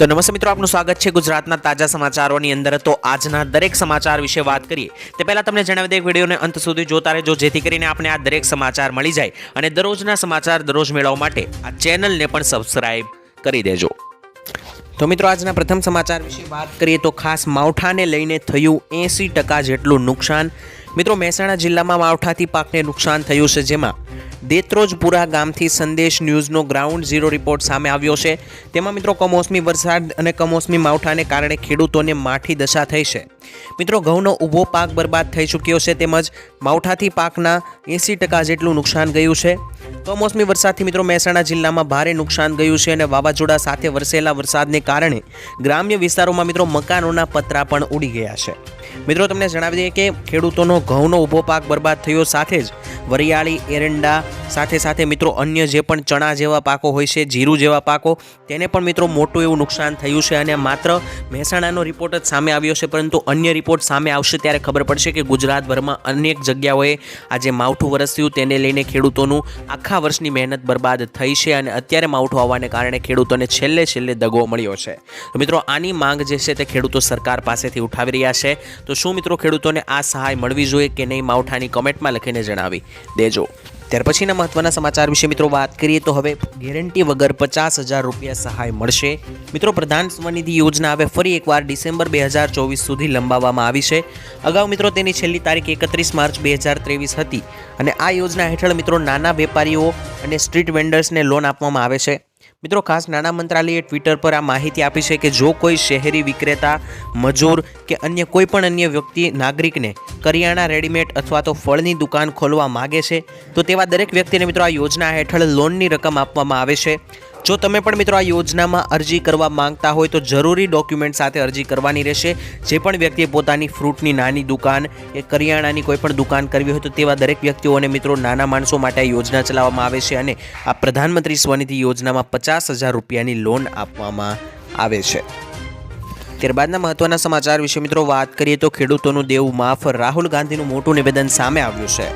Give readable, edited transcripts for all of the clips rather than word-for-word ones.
तो नमस्ते मित्रों, आपનું સ્વાગત છે ગુજરાતના તાજા સમાચારોની અંદર। તો આજના દરેક સમાચાર વિશે વાત કરીએ તે પહેલા તમને જણાવી દઈએ વિડિયોને અંત સુધી જોતા રહેજો, જેથી કરીને આપણે આ દરેક સમાચાર મળી જાય અને દરરોજના સમાચાર દરરોજ મેળવવા માટે આ ચેનલને પણ સબસ્ક્રાઇબ કરી દેજો। તો મિત્રો, આજના પ્રથમ સમાચાર વિશે વાત કરીએ તો ખાસ માવઠાને લઈને થયું 80% જેટલું નુકસાન। મિત્રો, મહેસાણા જિલ્લામાં માવઠાથી પાકને નુકસાન થયું છે, જેમાં દેત્રોજપુરા ગામથી સંદેશ ન્યૂઝનો ગ્રાઉન્ડ ઝીરો રિપોર્ટ સામે આવ્યો છે। તેમાં મિત્રો કમોસમી વરસાદ અને કમોસમી માવઠાને કારણે ખેડૂતોને માઠી દશા થઈ છે। મિત્રો, ઘઉંનો ઊભો પાક બરબાદ થઈ ચૂક્યો છે, તેમજ માવઠાથી પાકના 80% જેટલું નુકસાન ગયું છે। કમોસમી વરસાદથી મિત્રો મહેસાણા જિલ્લામાં ભારે નુકસાન ગયું છે અને વાવાઝોડા સાથે વરસેલા વરસાદને કારણે ગ્રામ્ય વિસ્તારોમાં મિત્રો મકાનોના પતરા પણ ઉડી ગયા છે। મિત્રો, તમને જણાવી દઈએ કે ખેડૂતોનો ઘઉંનો ઊભો પાક બરબાદ થયો, સાથે જ વરિયાળી, એરંડા, સાથે મિત્રો અન્ય જે પણ ચણા જેવા પાકો હોય છે, જીરું જેવા પાકો, તેને પણ મિત્રો મોટું એવું નુકસાન થયું છે। અને માત્ર મહેસાણાનો રિપોર્ટ જ સામે આવ્યો છે, પરંતુ અન્ય રિપોર્ટ સામે આવશે ત્યારે ખબર પડશે કે ગુજરાતભરમાં અનેક જગ્યાઓએ આજે માવઠું વરસ્યું, તેને લઈને ખેડૂતોનું આખા વર્ષની મહેનત બરબાદ થઈ છે અને અત્યારે માવઠું આવવાને કારણે ખેડૂતોને છેલ્લે દગો મળ્યો છે। તો મિત્રો, આની માંગ જે છે તે ખેડૂતો સરકાર પાસેથી ઉઠાવી રહ્યા છે। તો શું મિત્રો ખેડૂતોને આ સહાય મળવી જોઈએ કે નહીં, માવઠાની કમેન્ટમાં લખીને જણાવી દેજો। ત્યાર પછીના મહત્વના સમાચાર વિશે મિત્રો વાત કરીએ તો હવે ગેરંટી વગર 50,000 રૂપિયા સહાય મળશે। મિત્રો, પ્રધાન સ્વનિધિ યોજના હવે ફરી એકવાર ડિસેમ્બર 2024 સુધી લંબાવવામાં આવી છે। અગાઉ મિત્રો તેની છેલ્લી તારીખ 31 માર્ચ 2023 હતી અને આ યોજના હેઠળ મિત્રો નાના વેપારીઓ અને સ્ટ્રીટ વેન્ડર્સને લોન આપવામાં આવે છે। મિત્રો, ખાસ નાણાં મંત્રાલયે ટ્વિટર પર આ માહિતી આપી છે કે જો કોઈ શહેરી વિક્રેતા, મજૂર કે અન્ય કોઈપણ અન્ય વ્યક્તિ નાગરિકને કરિયાણા, રેડીમેડ અથવા તો ફળની દુકાન ખોલવા માગે છે તો તેવા દરેક વ્યક્તિને મિત્રો આ યોજના હેઠળ લોનની રકમ આપવામાં આવે છે। જો તમે પણ મિત્રો આ યોજનામાં અરજી કરવા માંગતા હોય તો જરૂરી ડોક્યુમેન્ટ સાથે અરજી કરવાની રહેશે। જે પણ વ્યક્તિએ પોતાની ફ્રૂટની નાની દુકાન કે કરિયાણાની કોઈ પણ દુકાન કરવી હોય તો તેવા દરેક વ્યક્તિઓને મિત્રો નાના માણસો માટે આ યોજના ચલાવવામાં આવે છે અને આ પ્રધાનમંત્રી સ્વનિધિ યોજનામાં 50,000 રૂપિયાની લોન આપવામાં આવે છે। ત્યારબાદના મહત્વના સમાચાર વિશે મિત્રો વાત કરીએ તો ખેડૂતોનું દેવું માફ, રાહુલ ગાંધીનું મોટું નિવેદન સામે આવ્યું છે।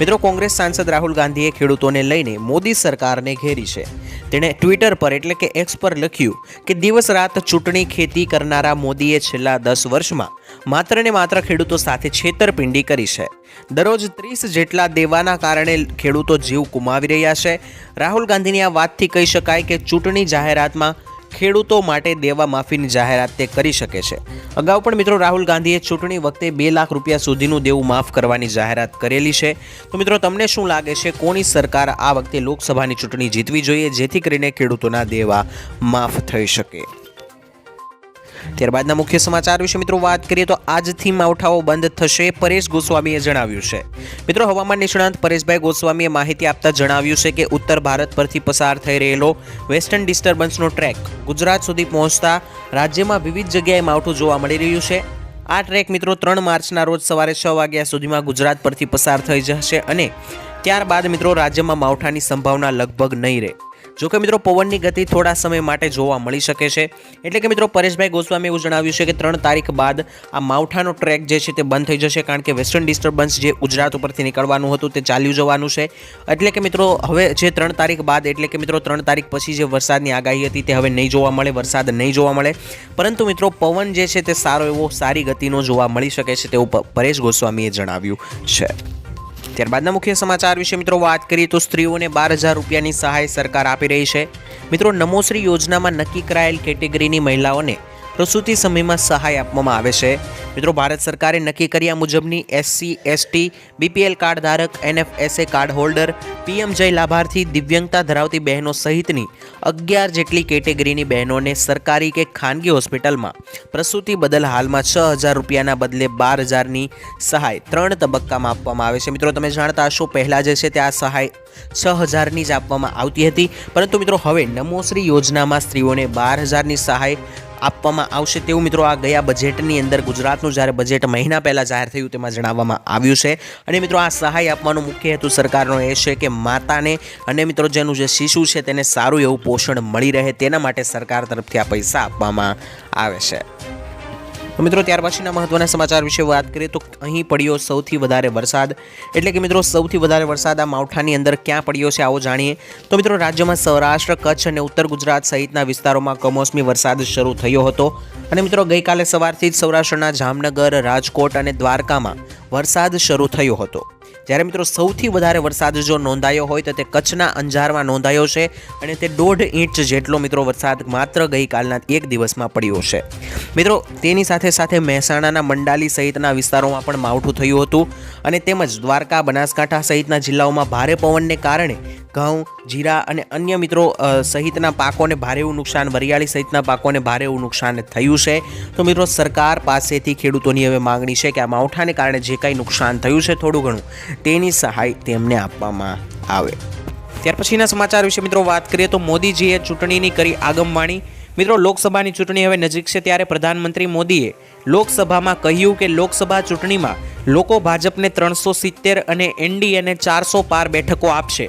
મિત્રો, કોંગ્રેસ સાંસદ રાહુલ ગાંધીએ ખેડૂતોને લઈને મોદી સરકારને ઘેરી છે। તેણે ટ્વિટર પર એટલે કે એક્સ પર લખ્યું કે દિવસ રાત ચૂંટણી ખેતી કરનારા મોદીએ છેલ્લા 10 વર્ષમાં માત્ર ને માત્ર ખેડૂતો સાથે છેતરપિંડી કરી છે। દરરોજ 30 જેટલા દેવાના કારણે ખેડૂતો જીવ ગુમાવી રહ્યા છે। રાહુલ ગાંધીની આ વાતથી કહી શકાય કે ચૂંટણી જાહેરાતમાં ખેડૂતો માટે દેવા માફીની જાહેરાત તે કરી શકે છે। અગાઉ પણ મિત્રો રાહુલ ગાંધીએ ચૂંટણી વખતે 2 લાખ રૂપિયા સુધીનું દેવું માફ કરવાની જાહેરાત કરેલી છે। તો મિત્રો, તમને શું લાગે છે, કોની સરકાર આ વખતે લોકસભાની ચૂંટણી જીતવી જોઈએ જેથી કરીને ખેડૂતોના દેવા માફ થઈ શકે? ત્યારબાદના મુખ્ય સમાચાર વિશે મિત્રો વાત કરીએ તો આજથી માવઠાઓ બંધ થશે, પરેશ ગોસ્વામીએ જણાવ્યું છે। મિત્રો, હવામાન નિષ્ણાંત પરેશભાઈ ગોસ્વામીએ માહિતી આપતા જણાવ્યું છે કે ઉત્તર ભારત પરથી પસાર થઈ રહેલો વેસ્ટર્ન ડિસ્ટર્બન્સનો ટ્રેક ગુજરાત સુધી પહોંચતા રાજ્યમાં વિવિધ જગ્યાએ માવઠું જોવા મળી રહ્યું છે। આ ટ્રેક મિત્રો 3 માર્ચના રોજ સવારે 6 વાગ્યા સુધીમાં ગુજરાત પરથી પસાર થઈ જશે અને ત્યારબાદ મિત્રો રાજ્યમાં માવઠાની સંભાવના લગભગ નહીં રહે। જોકે મિત્રો પવનની ગતિ થોડા સમય માટે જોવા મળી શકે છે। એટલે કે મિત્રો પરેશભાઈ ગોસ્વામીએ એવું જણાવ્યું છે કે 3 તારીખ બાદ આ માવઠાનો ટ્રેક જે છે તે બંધ થઈ જશે, કારણ કે વેસ્ટર્ન ડિસ્ટર્બન્સ જે ગુજરાત ઉપરથી નીકળવાનું હતું તે ચાલ્યું જવાનું છે। એટલે કે મિત્રો હવે જે 3 તારીખ બાદ એટલે કે મિત્રો 3 તારીખ પછી જે વરસાદની આગાહી હતી તે હવે નહીં જોવા મળે, વરસાદ નહીં જોવા મળે, પરંતુ મિત્રો પવન જે છે તે સારી ગતિનો જોવા મળી શકે છે તેવું પરેશ ગોસ્વામીએ જણાવ્યું છે। ત્યારબાદના મુખ્ય સમાચાર વિશે મિત્રો વાત કરીએ તો સ્ત્રીઓને 12,000 રૂપિયાની સહાય સરકાર આપી રહી છે। મિત્રો, નમોશ્રી યોજનામાં નક્કી કરાયેલ કેટેગરીની મહિલાઓને પ્રસૂતિ સમયમાં સહાય આપવામાં આવે છે। મિત્રો, ભારત સરકારે નક્કી કર્યા મુજબની SC, ST, BPL કાર્ડ ધારક, NFSA કાર્ડ હોલ્ડર, PMJY લાભાર્થી, દિવ્યાંગતા ધરાવતી બહેનો સહિતની 11 જેટલી કેટેગરીની બહેનોને સરકારી કે ખાનગી હોસ્પિટલમાં પ્રસૂતિ બદલ હાલમાં 6,000 રૂપિયાના બદલે 12,000ની સહાય 3 તબક્કામાં આપવામાં આવે છે। મિત્રો, તમે જાણતા હશો પહેલાં જે છે તે આ સહાય 6,000ની જ આપવામાં આવતી હતી, પરંતુ મિત્રો હવે નમોશ્રી યોજનામાં સ્ત્રીઓને 12,000ની સહાય આપવામાં આવશે તેવું મિત્રો આ ગયા બજેટની અંદર ગુજરાતનું જ્યારે બજેટ મહિના પહેલાં જાહેર થયું તેમાં જણાવવામાં આવ્યું છે। અને મિત્રો આ સહાય આપવાનો મુખ્ય હેતુ સરકારનો એ છે કે માતાને અને મિત્રો જેનું જે શિશુ છે તેને સારું એવું પોષણ મળી રહે, તેના માટે સરકાર તરફથી આ પૈસા આપવામાં આવે છે। તો મિત્રો ત્યાર પછીના મહત્વના સમાચાર વિશે વાત કરીએ તો અહીં પડ્યો સૌથી વધારે વરસાદ, એટલે કે મિત્રો સૌથી વધારે વરસાદ આ માવઠાની અંદર ક્યાં પડ્યો છે આવો જાણીએ. તો મિત્રો રાજ્યમાં સૌરાષ્ટ્ર, કચ્છ અને ઉત્તર ગુજરાત સહિતના વિસ્તારોમાં કમોસમી વરસાદ શરૂ થયો હતો અને મિત્રો ગઈકાલે સવારથી જ સૌરાષ્ટ્રના જામનગર, રાજકોટ અને દ્વારકામાં વરસાદ શરૂ થયો હતો. જ્યારે મિત્રો સૌથી વધારે વરસાદ જો નોંધાયો હોય તો તે કચ્છના અંજારમાં નોંધાયો છે અને તે 1.5 ઇંચ જેટલો મિત્રો વરસાદ માત્ર ગઈકાલના એક દિવસમાં પડ્યો છે. મિત્રો તેની સાથે સાથે મહેસાણાના મંડાલી સહિતના વિસ્તારોમાં પણ માવઠું થયું હતું અને તેમજ દ્વારકા, બનાસકાંઠા સહિતના જિલ્લાઓમાં ભારે પવનને કારણે ઘઉં, જીરા અને અન્ય મિત્રો સહિતના પાકોને ભારે એવું નુકસાન, વરિયાળી સહિતના પાકોને ભારે એવું નુકસાન થયું છે. તો મિત્રો સરકાર પાસેથી ખેડૂતોની હવે માંગણી છે કે આ માવઠાને કારણે જે કાંઈ નુકસાન થયું છે થોડું ઘણું તેની સહાય તેમને આપવામાં આવે. ત્યાર પછીના સમાચાર વિશે મિત્રો વાત કરીએ તો મોદીજીએ ચૂંટણીની કરી આગમવાણી. મિત્રો લોકસભાની ચૂંટણી હવે નજીક છે ત્યારે પ્રધાનમંત્રી મોદીએ લોકસભામાં કહ્યું કે લોકસભા ચૂંટણીમાં લોકો ભાજપને 370 અને એનડીએને 400 પાર બેઠકો આપશે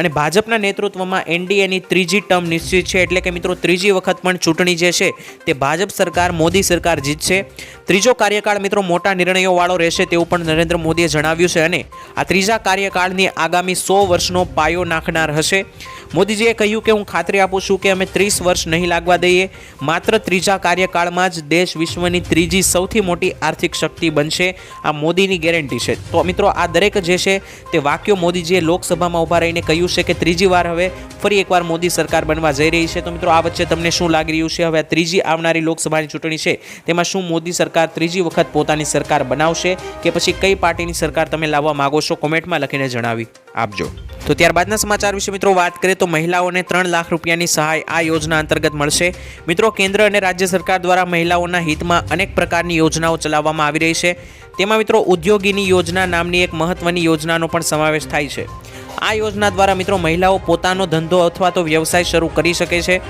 અને ભાજપના નેતૃત્વમાં એનડીએની ત્રીજી ટર્મ નિશ્ચિત છે, એટલે કે મિત્રો ત્રીજી વખત પણ ચૂંટણી જે છે તે ભાજપ સરકાર, મોદી સરકાર જીતશે. ત્રીજો કાર્યકાળ મિત્રો મોટા નિર્ણયોવાળો રહેશે તેવું પણ નરેન્દ્ર મોદીએ જણાવ્યું છે અને આ ત્રીજા કાર્યકાળની આગામી 100 વર્ષનો પાયો નાખનાર હશે. મોદીજીએ કહ્યું કે હું ખાતરી આપું છું કે અમે 30 વર્ષ નહીં લાગવા દઈએ. માત્ર ત્રીજા કાર્યકાળમાં જ દેશ વિશ્વની ત્રીજી સૌથી મોટી આર્થિક શક્તિ બનશે. આ મોદીની ગેરંટી છે. તો મિત્રો આ દરેક જે છે તે વાક્યો મોદીજીએ લોકસભામાં ઊભા રહીને કહ્યું છે કે ત્રીજી વાર હવે ફરી એકવાર મોદી સરકાર બનવા જઈ રહી છે. તો મિત્રો આ વચ્ચે તમને શું લાગી રહ્યું છે? હવે આ ત્રીજી આવનારી લોકસભાની ચૂંટણી છે તેમાં શું મોદી સરકાર ત્રીજી વખત પોતાની સરકાર બનાવશે કે પછી કઈ પાર્ટીની સરકાર તમે લાવવા માંગો છો? કોમેન્ટમાં લખીને જણાવી આપજો. તો ત્યારબાદના સમાચાર વિશે મિત્રો વાત કરીએ તો મહિલાઓને 3 લાખ રૂપિયાની સહાય આ યોજના અંતર્ગત મળશે. મિત્રો કેન્દ્ર અને રાજ્ય સરકાર દ્વારા મહિલાઓના હિતમાં અનેક પ્રકારની યોજનાઓ ચલાવવામાં આવી રહી છે. તેમાં મિત્રો ઉદ્યોગીની યોજના નામની એક મહત્વની યોજનાનો પણ સમાવેશ થાય છે. આ યોજના દ્વારા મિત્રો મહિલાઓ પોતાનો ધંધો અથવા તો વ્યવસાય શરૂ કરી શકે છે.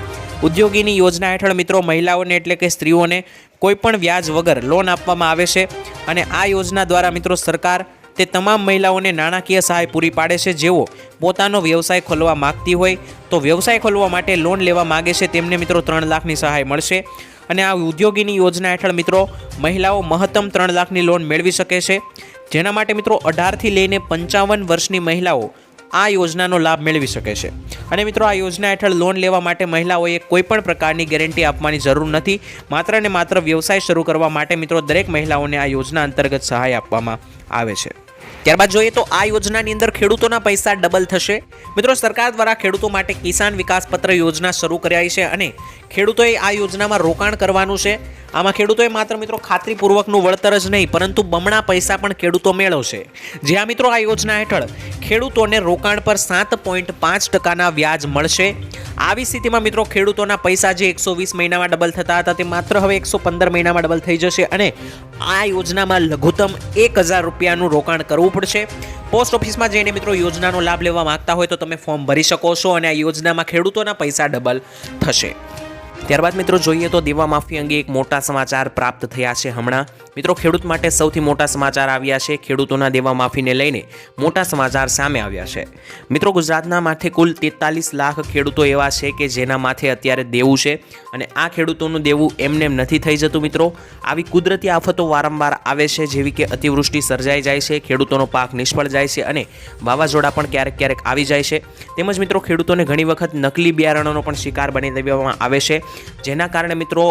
ઉદ્યોગીની યોજના હેઠળ મિત્રો મહિલાઓને એટલે કે સ્ત્રીઓને કોઈ પણ વ્યાજ વગર લોન આપવામાં આવે છે અને આ યોજના દ્વારા મિત્રો સરકાર તે તમામ મહિલાઓને નાણાકીય સહાય પૂરી પાડે છે જેઓ પોતાનો વ્યવસાય ખોલવા માગતી હોય તો વ્યવસાય ખોલવા માટે લોન લેવા માગે છે તેમને મિત્રો 3 લાખની સહાય મળશે. અને આ ઉદ્યોગીની યોજના હેઠળ મિત્રો મહિલાઓ મહત્તમ 3 લાખની લોન મેળવી શકે છે, જેના માટે મિત્રો 18થી લઈને 55 વર્ષની મહિલાઓ આ યોજનાનો લાભ મેળવી શકે છે. અને મિત્રો આ યોજના હેઠળ લોન લેવા માટે મહિલાઓએ કોઈ પણ પ્રકારની ગેરંટી આપવાની જરૂર નથી. માત્ર ને માત્ર વ્યવસાય શરૂ કરવા માટે મિત્રો દરેક મહિલાઓને આ યોજના અંતર્ગત સહાય આપવામાં આવે છે. ત્યારબાદ જોઈએ તો આ યોજનાની અંદર ખેડૂતોના પૈસા ડબલ થશે. મિત્રો સરકાર દ્વારા ખેડૂતો માટે કિસાન વિકાસ પત્ર યોજના શરૂ કરાઈ છે અને ખેડૂતોએ આ યોજનામાં રોકાણ કરવાનું છે. આમાં ખેડૂતોએ માત્ર મિત્રો ખાતરીપૂર્વકનું વળતર જ નહીં પરંતુ બમણા પૈસા પણ ખેડૂતો મેળવશે. જ્યાં મિત્રો આ યોજના હેઠળ ખેડૂતોને રોકાણ પર 7.5% વ્યાજ મળશે. આવી સ્થિતિમાં મિત્રો ખેડૂતોના પૈસા જે 120 મહિનામાં ડબલ થતા હતા તે માત્ર હવે 115 મહિનામાં ડબલ થઈ જશે અને આ યોજનામાં લઘુત્તમ 1000 રૂપિયાનું રોકાણ કરવું પડશે. પોસ્ટ ઓફિસમાં જઈને મિત્રો યોજનાનો લાભ લેવા માંગતા હોય તો તમે ફોર્મ ભરી શકો છો અને આ યોજનામાં ખેડૂતોના પૈસા ડબલ થશે. ત્યારબાદ મિત્રો જોઈએ તો દેવા માફી અંગે એક મોટા સમાચાર પ્રાપ્ત થયા છે. હમણાં મિત્રો ખેડૂત માટે સૌથી મોટા સમાચાર આવ્યા છે. ખેડૂતોના દેવા માફીને લઈને મોટા સમાચાર સામે આવ્યા છે. મિત્રો ગુજરાતના માથે કુલ 43 લાખ ખેડૂતો એવા છે કે જેના માથે અત્યારે દેવું છે અને આ ખેડૂતોનું દેવું એમને નથી થઈ જતું. મિત્રો આવી કુદરતી આફતો વારંવાર આવે છે, જેવી કે અતિવૃષ્ટિ સર્જાઈ જાય છે, ખેડૂતોનો પાક નિષ્ફળ જાય છે અને વાવાઝોડા પણ ક્યારેક ક્યારેક આવી જાય છે. તેમજ મિત્રો ખેડૂતોને ઘણી વખત નકલી બિયારણોનો પણ શિકાર બની દેવામાં આવે છે, જેના કારણે મિત્રો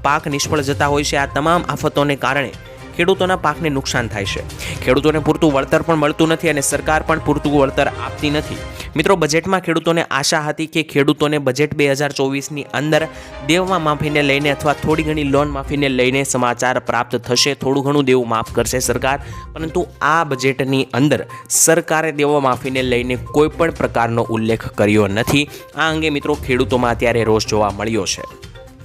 પાક નિષ્ફળ જતા હોય છે. આ તમામ આફતોને કારણે ખેડૂતોના પાકને નુકસાન થાય છે. ખેડૂતોને પૂરતું વળતર પણ મળતું નથી અને સરકાર પણ પૂરતું વળતર આપતી નથી. મિત્રો બજેટમાં ખેડૂતોને આશા હતી કે ખેડૂતોને બજેટ 2024ની અંદર દેવા માફીને લઈને અથવા થોડી ઘણી લોન માફીને લઈને સમાચાર પ્રાપ્ત થશે. થોડું ઘણું દેવું માફ કરશે સરકાર, પરંતુ આ બજેટની અંદર સરકારે દેવા માફીને લઈને કોઈ પણ પ્રકારનો ઉલ્લેખ કર્યો નથી. આ અંગે મિત્રો ખેડૂતોમાં અત્યારે રોષ જોવા મળ્યો છે.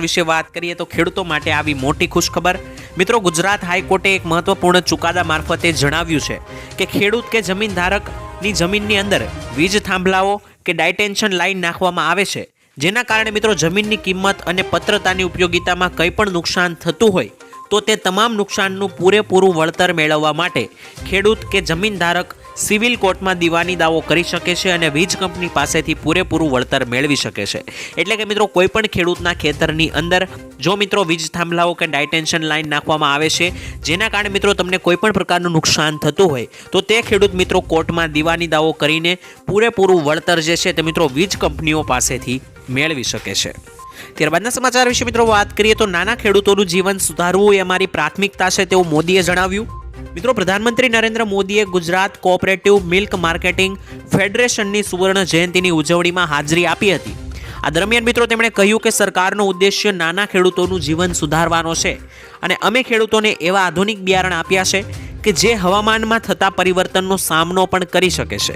વિશે વાત કરીએ તો ખેડૂતો માટે આવી મોટી ખુશખબર. મિત્રો ગુજરાત હાઈકોર્ટે એક મહત્વપૂર્ણ ચુકાદા મારફતે જણાવ્યું છે કે ખેડૂત કે જમીન ધારકની જમીનની અંદર વીજ થાંભલાઓ કે ડાયટેન્શન લાઇન નાખવામાં આવે છે, જેના કારણે મિત્રો જમીનની કિંમત અને પત્રતાની ઉપયોગિતામાં કંઈ પણ નુકસાન થતું હોય તો તે તમામ નુકસાનનું પૂરેપૂરું વળતર મેળવવા માટે ખેડૂત કે જમીન ધારક સિવિલ કોર્ટમાં દીવાની દાવો કરી શકે છે અને વીજ કંપની પાસેથી પૂરેપૂરું વળતર મેળવી શકે છે। એટલે કે મિત્રો કોઈ પણ ખેડૂતના ખેતરની અંદર જો મિત્રો વીજ થાંભલાઓ કે ડાયટેન્શન લાઇન નાખવામાં આવે છે જેના કારણે મિત્રો તમને કોઈ પણ પ્રકારનું નુકસાન થતું હોય તો તે ખેડૂત મિત્રો કોર્ટમાં દીવાની દાવો કરીને પૂરેપૂરું વળતર જે છે તે મિત્રો વીજ કંપનીઓ પાસેથી મેળવી શકે છે। ત્યારબાદના સમાચાર વિશે મિત્રો વાત કરીએ તો નાના ખેડૂતોનું જીવન સુધારવું એ અમારી પ્રાથમિકતા છે તેવું મોદીએ જણાવ્યું। મિત્રો પ્રધાનમંત્રી નરેન્દ્ર મોદીએ ગુજરાત કોઓપરેટિવ મિલ્ક માર્કેટિંગ ફેડરેશનની સુવર્ણ જયંતિની ઉજવણીમાં હાજરી આપી હતી। આ દરમિયાન મિત્રો તેમણે કહ્યું કે સરકારનો ઉદ્દેશ્ય નાના ખેડૂતોનું જીવન સુધારવાનો છે અને અમે ખેડૂતોને એવા આધુનિક બિયારણ આપ્યા છે કે જે હવામાનમાં થતા પરિવર્તનનો સામનો પણ કરી શકે છે।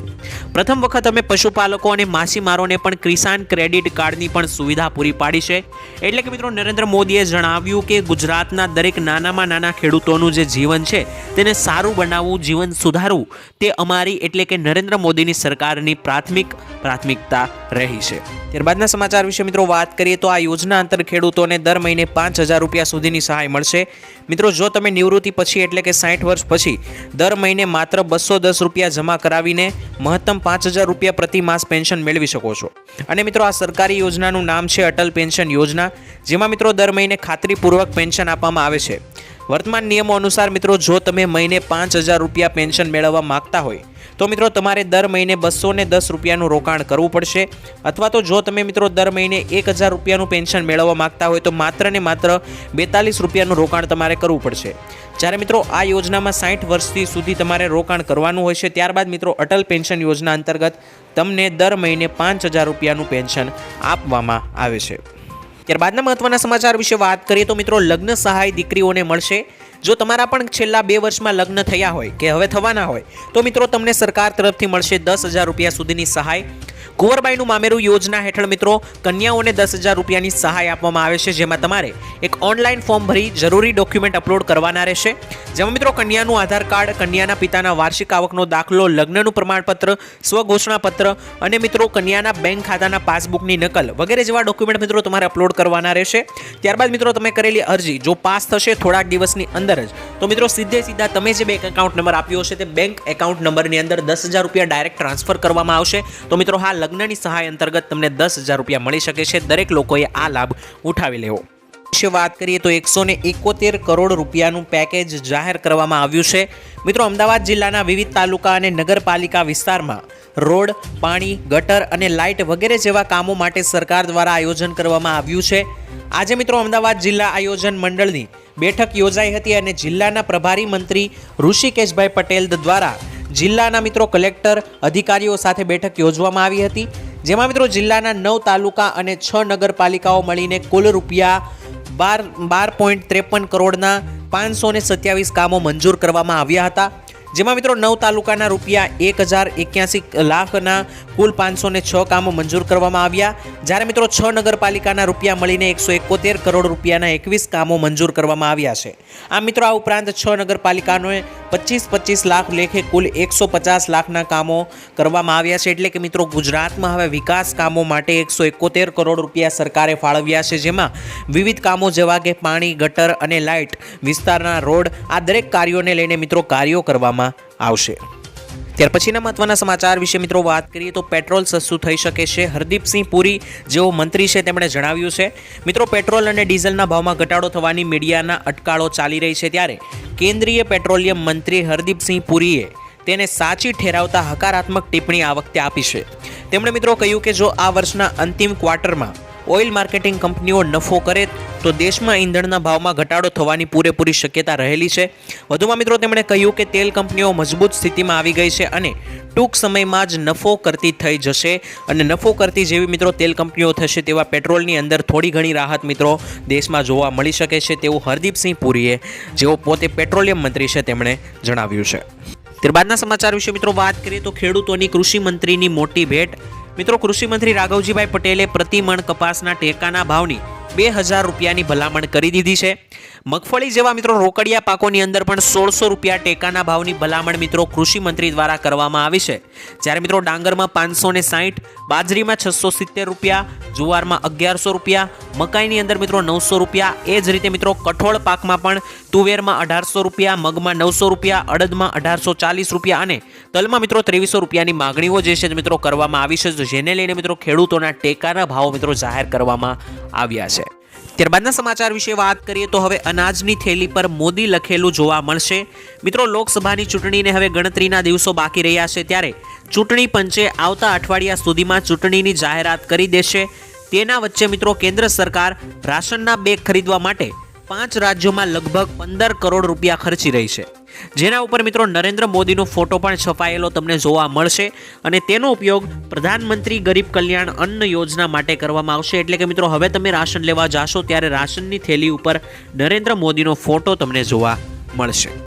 પ્રથમ વખત અમે પશુપાલકો અને માછીમારોને પણ કિસાન ક્રેડિટ કાર્ડની પણ સુવિધા પૂરી પાડી છે। એટલે કે મિત્રો નરેન્દ્ર મોદીએ જણાવ્યું કે ગુજરાતના દરેક નાનામાં નાના ખેડૂતોનું જે જીવન છે તેને સારું બનાવવું, જીવન સુધારવું તે અમારી એટલે કે નરેન્દ્ર મોદીની સરકારની પ્રાથમિકતા રહી છે। ત્યારબાદના સમાચાર વિશે મિત્રો વાત કરીએ તો આ યોજના અંતર્ગત ખેડૂતોને દર મહિને 5,000 રૂપિયા સુધીની સહાય મળશે। મિત્રો જો તમે નિવૃત્તિ પછી એટલે કે 60 વર્ષ પછી દર મહિને માત્ર 210 રૂપિયા જમા કરાવીને મહત્તમ 5,000 રૂપિયા પ્રતિ માસ પેન્શન મેળવી શકો છો। અને મિત્રો આ સરકારી યોજનાનું નામ છે અટલ પેન્શન યોજના, જેમાં મિત્રો દર મહિને ખાતરીપૂર્વક પેન્શન આપવામાં આવે છે। વર્તમાન નિયમો અનુસાર મિત્રો જો તમે મહિને 5,000 રૂપિયા પેન્શન મેળવવા માંગતા હોય તો મિત્રો તમારે દર મહિને 210 રૂપિયાનું રોકાણ કરવું પડશે, અથવા તો જો તમે મિત્રો દર મહિને 1,000 રૂપિયાનું પેન્શન મેળવવા માંગતા હોય તો માત્ર ને માત્ર 42 રૂપિયાનું રોકાણ તમારે કરવું પડશે। જ્યારે મિત્રો આ યોજનામાં 60 વર્ષથી સુધી તમારે રોકાણ કરવાનું હોય છે। ત્યારબાદ મિત્રો અટલ પેન્શન યોજના અંતર્ગત તમને દર મહિને 5,000 રૂપિયાનું પેન્શન આપવામાં આવે છે। ત્યારબાદના મહત્વના સમાચાર વિશે વાત કરીએ તો મિત્રો લગ્ન સહાય દીકરીઓને મળશે। જો તમારા પણ છેલ્લા 2 વર્ષમાં લગ્ન થયા હોય કે હવે થવાના હોય તો મિત્રો તમને સરકાર તરફથી મળશે 10,000 રૂપિયા સુધીની સહાય। કુંવરબાઈનું મામેરું યોજના હેઠળ મિત્રો કન્યાઓને 10,000 રૂપિયાની સહાય આપવામાં આવે છે, જેમાં તમારે એક ઓનલાઈન ફોર્મ ભરી જરૂરી ડોક્યુમેન્ટ અપલોડ કરવાના રહેશે। જેમાં મિત્રો કન્યાનું આધાર કાર્ડ, કન્યાના પિતાના વાર્ષિક આવકનો દાખલો, લગ્નનું પ્રમાણપત્ર, સ્વઘોષણાપત્ર અને મિત્રો કન્યાના બેંક ખાતાના પાસબુકની નકલ વગેરે જેવા ડોક્યુમેન્ટ મિત્રો તમારે અપલોડ કરવાના રહેશે। ત્યારબાદ મિત્રો તમે કરેલી અરજી જો પાસ થશે થોડાક દિવસની અંદર જ તો મિત્રો સીધા તમે જે બેંક એકાઉન્ટ નંબર આપ્યો હશે તે બેંક એકાઉન્ટ નંબરની અંદર 10,000 રૂપિયા ડાયરેક્ટ ટ્રાન્સફર કરવામાં આવશે। તો મિત્રો હા લગ્નની સહાય અંતર્ગત તમને 10,000 રૂપિયા મળી શકે છે। દરેક લોકોએ આ લાભ ઉઠાવી લેવો। વિશે વાત કરીએ તો 171 કરોડ રૂપિયાનું પેકેજ જાહેર કરવામાં આવ્યું છે। મિત્રો અમદાવાદ જિલ્લાના વિવિધ તાલુકા અને નગરપાલિકા વિસ્તારમાં રોડ, પાણી, ગટર અને લાઇટ વગેરે જેવા કામો માટે સરકાર દ્વારા આયોજન કરવામાં આવ્યું છે। આજે મિત્રો અમદાવાદ જિલ્લા આયોજન મંડળની બેઠક યોજાઈ હતી અને જિલ્લાના પ્રભારી મંત્રી ઋષિકેશભાઈ પટેલ દ્વારા જિલ્લાના મિત્રો કલેક્ટર અધિકારીઓ સાથે બેઠક યોજવામાં આવી હતી, જેમાં મિત્રો જિલ્લાના 9 તાલુકા અને 6 નગરપાલિકાઓ મળીને કુલ રૂપિયા 12.53 કરોડના 527 કામો મંજૂર કરવામાં આવ્યા હતા। જેમાં મિત્રો 9 તાલુકાના રૂપિયા 1,081 લાખના કુલ 506 કામો મંજૂર કરવામાં આવ્યા, જ્યારે મિત્રો 6 નગરપાલિકાના રૂપિયા મળીને 171 કરોડ રૂપિયાના 21 કામો મંજૂર કરવામાં આવ્યા છે। આ મિત્રો આ ઉપરાંત 6 નગરપાલિકાઓને 25 લાખ લેખે કુલ 150 લાખના કામો કરવામાં આવ્યા છે। એટલે કે મિત્રો ગુજરાતમાં હવે વિકાસ કામો માટે 171 કરોડ રૂપિયા સરકારે ફાળવ્યા છે, જેમાં વિવિધ કામો જેવા કે પાણી, ગટર અને લાઇટ, વિસ્તારના રોડ આ દરેક કાર્યોને લઈને મિત્રો કાર્યો કરવામાં આવશે। ત્યાર પછીના મહત્વના સમાચાર વિશે મિત્રો વાત કરીએ તો પેટ્રોલ સસ્તું થઈ શકે છે। હરદીપસિંહ પુરી જેઓ મંત્રી છે તેમણે જણાવ્યું છે। મિત્રો પેટ્રોલ અને ડીઝલના ભાવમાં ઘટાડો થવાની મીડિયાના અટકાળો ચાલી રહી છે, ત્યારે કેન્દ્રીય પેટ્રોલિયમ મંત્રી હરદીપસિંહ પુરીએ તેને સાચી ઠેરાવતા હકારાત્મક ટિપ્પણી આ વખતે આપી છે। તેમણે મિત્રો કહ્યું કે જો આ વર્ષના અંતિમ ક્વાર્ટરમાં ઓઇલ માર્કેટિંગ કંપનીઓ નફો કરે તો દેશમાં ઈંધણના ભાવમાં ઘટાડો થવાની પૂરેપૂરી શક્યતા રહેલી છે। વધુમાં મિત્રો તેમણે કહ્યું કે તેલ કંપનીઓ મજબૂત સ્થિતિમાં આવી ગઈ છે અને ટૂંક સમયમાં જ નફો કરતી થઈ જશે અને નફો કરતી જેવી મિત્રો તેલ કંપનીઓ થશે તેવા પેટ્રોલની અંદર થોડી ઘણી રાહત મિત્રો દેશમાં જોવા મળી શકે છે, તેવું હરદીપસિંહ પુરીએ જેઓ પોતે પેટ્રોલિયમ મંત્રી છે તેમણે જણાવ્યું છે। ત્યારબાદના સમાચાર વિશે મિત્રો વાત કરીએ તો ખેડૂતોની કૃષિ મંત્રીની મોટી ભેટ। મિત્રો કૃષિ મંત્રી રાઘવજીભાઈ પટેલે પ્રતિ મણ કપાસના ટેકાના ભાવની ₹2000 રૂપિયાની ભલામણ કરી દીધી છે. મગફળી જેવા મિત્રો રોકડિયા પાકોની અંદર પણ ₹1600 ટેકાના ભાવની ભલામણ મિત્રો કૃષિ મંત્રી દ્વારા કરવામાં આવી છે. જ્યારે મિત્રો ડાંગરમાં 560, બાજરીમાં ₹670, જુવારમાં ₹1100, મકાઈની અંદર મિત્રો ₹900. એ જ રીતે મિત્રો કઠોળ પાકમાં પણ તુવેરમાં ₹1800, મગમાં ₹900, અડદમાં ₹1840 અને તલમાં મિત્રો ₹2300ની માગણીઓ જે છે મિત્રો કરવામાં આવી છે, જેને લઈને મિત્રો ખેડૂતોના ટેકાના ભાવો મિત્રો જાહેર કરવામાં આવ્યા છે. ત્યારબાદના સમાચાર વિશે વાત કરીએ તો હવે અનાજની થેલી પર મોદી લખેલું જોવા મળશે. મિત્રો લોકસભાની ચૂંટણીને હવે ગણતરીના દિવસો બાકી રહ્યા છે, ત્યારે ચૂંટણી પંચે આવતા અઠવાડિયા સુધીમાં ચૂંટણીની જાહેરાત કરી દેશે. તેના વચ્ચે મિત્રો કેન્દ્ર સરકાર રાશનના બેગ ખરીદવા માટે 5 રાજ્યોમાં લગભગ ₹15 કરોડ ખર્ચી રહી છે, જેના ઉપર મિત્રો નરેન્દ્ર મોદીનો ફોટો પણ છપાયેલો તમને જોવા મળશે અને તેનો ઉપયોગ પ્રધાનમંત્રી ગરીબ કલ્યાણ અન્ન યોજના માટે કરવામાં આવશે. એટલે કે મિત્રો હવે તમે રાશન લેવા જાશો ત્યારે રાશનની થેલી ઉપર નરેન્દ્ર મોદીનો ફોટો તમને જોવા મળશે.